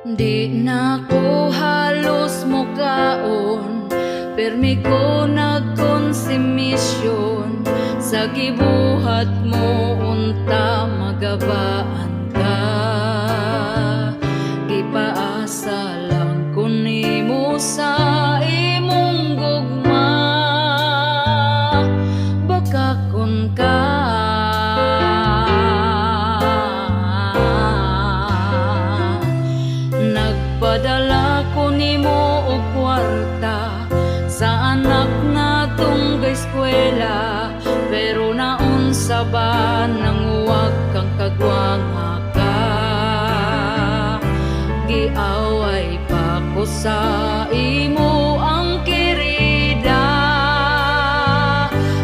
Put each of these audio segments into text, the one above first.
Di na ko halos mukaon, permi ko nagkonsumisyon. Sa gibuhat mo unta magabaan ka, gipaasa lang ko nimo sa imong gugma. Baka kun ka nagpadala ko nimo og kwarta sa anak natong eskwela, pero naunsa ba nang huwag kang kagwanga ka? Giaway pa ko sa imo ang kirida,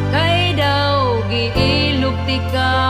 kay daw giilugti ka.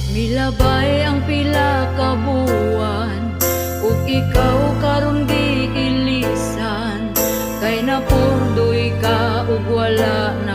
Milabay ang pila ka buwan, ug ikaw karon giilisan, kay napurdoy ka ug wala na